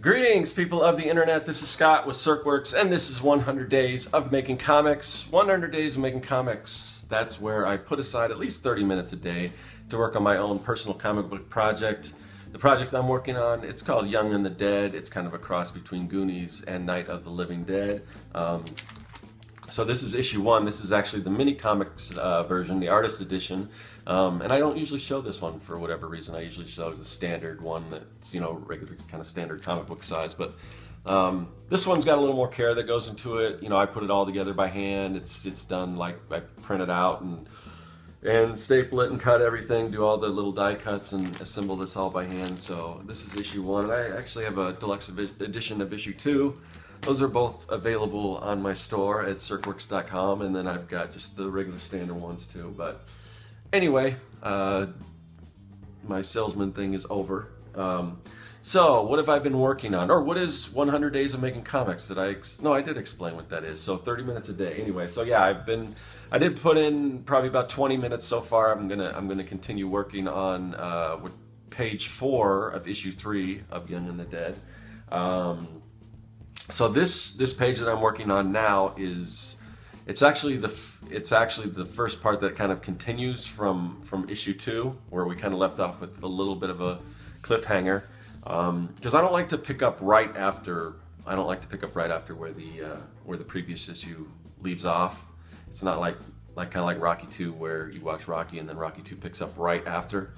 Greetings, people of the internet. This is Scott with CircWorks, and this is 100 Days of Making Comics. 100 Days of Making Comics. That's where I put aside at least 30 minutes a day to work on my own personal comic book project. The project I'm working on, it's called Young and the Dead. It's kind of a cross between Goonies and Night of the Living Dead. So this is issue 1. This is actually the mini comics version, the artist edition. And I don't usually show this one for whatever reason. I usually show the standard one that's, regular kind of standard comic book size. But this one's got a little more care that goes into it. I put it all together by hand. It's done like I print it out and staple it and cut everything, do all the little die cuts and assemble this all by hand. So this is issue 1. I actually have a deluxe edition of issue 2. Those are both available on my store at circworks.com, and then I've got just the regular standard ones too. But anyway, my salesman thing is over. So what have I been working on? Or what is 100 Days of Making Comics? No, I did explain what that is. So 30 minutes a day. Anyway, so yeah, I did put in probably about 20 minutes so far. I'm gonna continue working on with page 4 of issue 3 of Young and the Dead. So this page that I'm working on now it's actually the first part that kind of continues from issue 2, where we kind of left off with a little bit of a cliffhanger, because I don't like to pick up right after where the previous issue leaves off. It's not like kind of like Rocky 2, where you watch Rocky and then Rocky 2 picks up right after.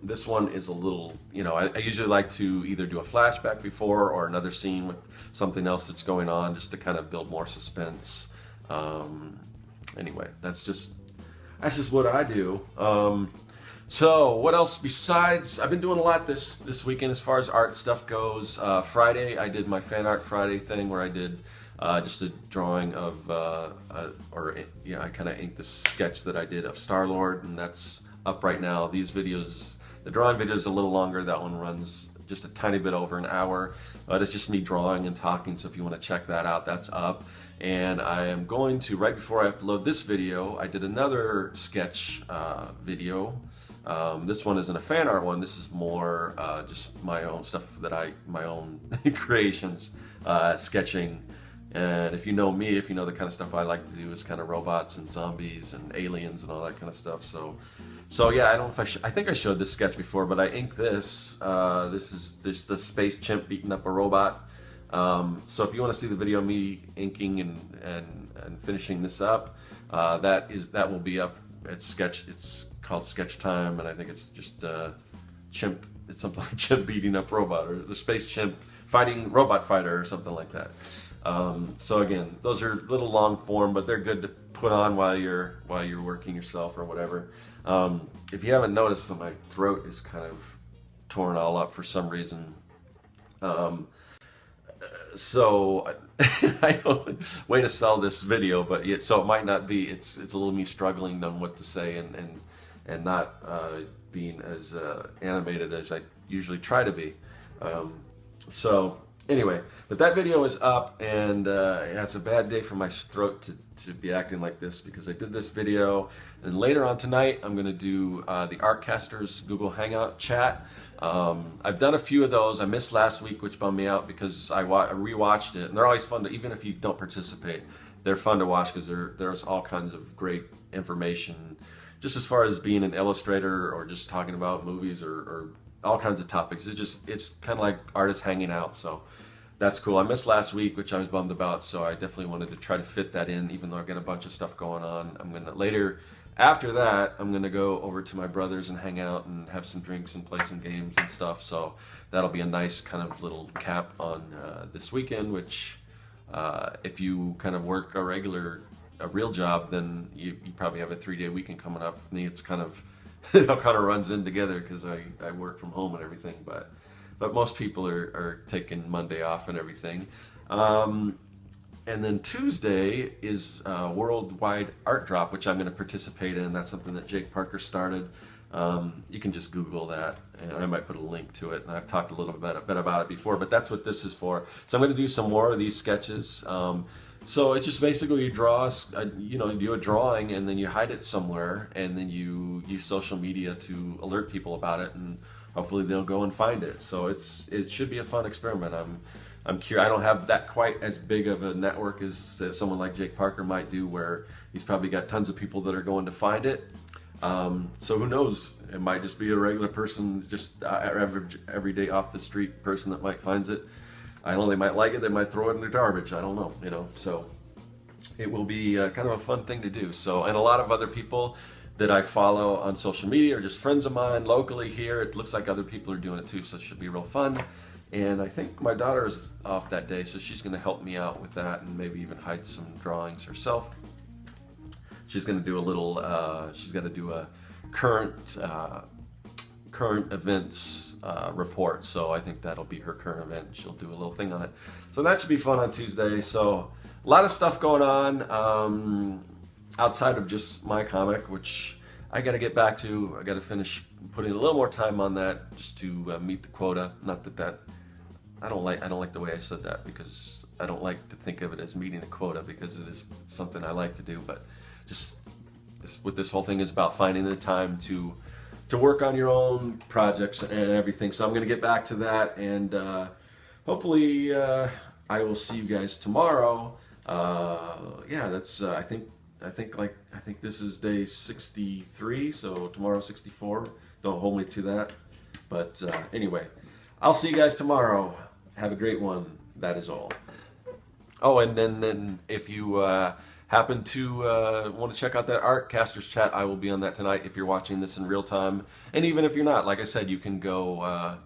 This one is a little, I usually like to either do a flashback before or another scene with something else that's going on, just to kind of build more suspense. Anyway, that's just what I do. So what else besides? I've been doing a lot this weekend as far as art stuff goes. Friday I did my Fan Art Friday thing, where I did just a drawing of, I kind of inked the sketch that I did of Star-Lord, and that's up right now. These videos, the drawing video is a little longer. That one runs just a tiny bit over an hour, but it's just me drawing and talking. So if you want to check that out, that's up. And I am going to, right before I upload this video, I did another sketch video. This one isn't a fan art one. This is more just my own stuff my own creations, sketching. And if you know me, if you know the kind of stuff I like to do is kind of robots and zombies and aliens and all that kind of stuff. So yeah, I don't know if I think I showed this sketch before, but I inked this. This is the space chimp beating up a robot. So if you want to see the video of me inking and finishing this up, that will be up at Sketch. It's called Sketch Time, and I think it's just chimp. It's something like chimp beating up robot, or the space chimp fighting robot fighter, or something like that. So again, those are a little long form, but they're good to put on while you're working yourself or whatever. If you haven't noticed, my throat is kind of torn all up for some reason. So I don't way to sell this video, but so it might not be. It's a little me struggling on what to say and not being as animated as I usually try to be. So anyway, but that video is up, and it's a bad day for my throat to be acting like this, because I did this video, and later on tonight I'm going to do the Artcasters Google Hangout chat. I've done a few of those. I missed last week, which bummed me out, because I rewatched it, and they're always fun to, even if you don't participate, they're fun to watch, because there's all kinds of great information, just as far as being an illustrator or just talking about movies or all kinds of topics. It's kind of like artists hanging out, so that's cool. I missed last week, which I was bummed about, so I definitely wanted to try to fit that in, even though I've got a bunch of stuff going on. After that, I'm gonna go over to my brother's and hang out and have some drinks and play some games and stuff, so that'll be a nice kind of little cap on this weekend, which if you kind of work a real job, then you probably have a 3-day weekend coming up. For me, it's kind of it all kind of runs in together, because I work from home and everything, but most people are taking Monday off and everything. And then Tuesday is Worldwide Art Drop, which I'm going to participate in. That's something that Jake Parker started. You can just Google that, and I might put a link to it. And I've talked a little bit about it before, but that's what this is for. So I'm going to do some more of these sketches. So it's just basically you draw, you know, you do a drawing and then you hide it somewhere, and then you use social media to alert people about it, and hopefully they'll go and find it. So it should be a fun experiment. I'm curious. I don't have that quite as big of a network as someone like Jake Parker might do, where he's probably got tons of people that are going to find it. So who knows? It might just be a regular person, just everyday off the street person that might finds it. I don't know, they might like it, they might throw it in the garbage, I don't know, you know, so it will be kind of a fun thing to do. So, and a lot of other people that I follow on social media are just friends of mine locally here. It looks like other people are doing it too, so it should be real fun. And I think my daughter is off that day, so she's gonna help me out with that and maybe even hide some drawings herself. She's gonna do a little, she's gonna do a current events report, so I think that'll be her current event. She'll do a little thing on it, so that should be fun on Tuesday. So a lot of stuff going on outside of just my comic, which I got to get back to. I got to finish putting a little more time on that just to meet the quota. Not that I don't like the way I said that, because I don't like to think of it as meeting a quota, because it is something I like to do, but just what this whole thing is about, finding the time to work on your own projects and everything. So I'm going to get back to that, and hopefully I will see you guys tomorrow. Yeah, that's I think this is day 63, so tomorrow 64. Don't hold me to that, but anyway, I'll see you guys tomorrow. Have a great one. That is all. Oh, and then if you happen to want to check out that Art Casters chat, I will be on that tonight if you're watching this in real time. And even if you're not, like I said, you can go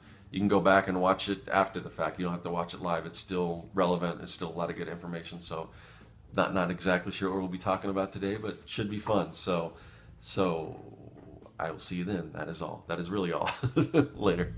back and watch it after the fact. You don't have to watch it live. It's still relevant. It's still a lot of good information. So not exactly sure what we'll be talking about today, but it should be fun. So I will see you then. That is all. That is really all. Later.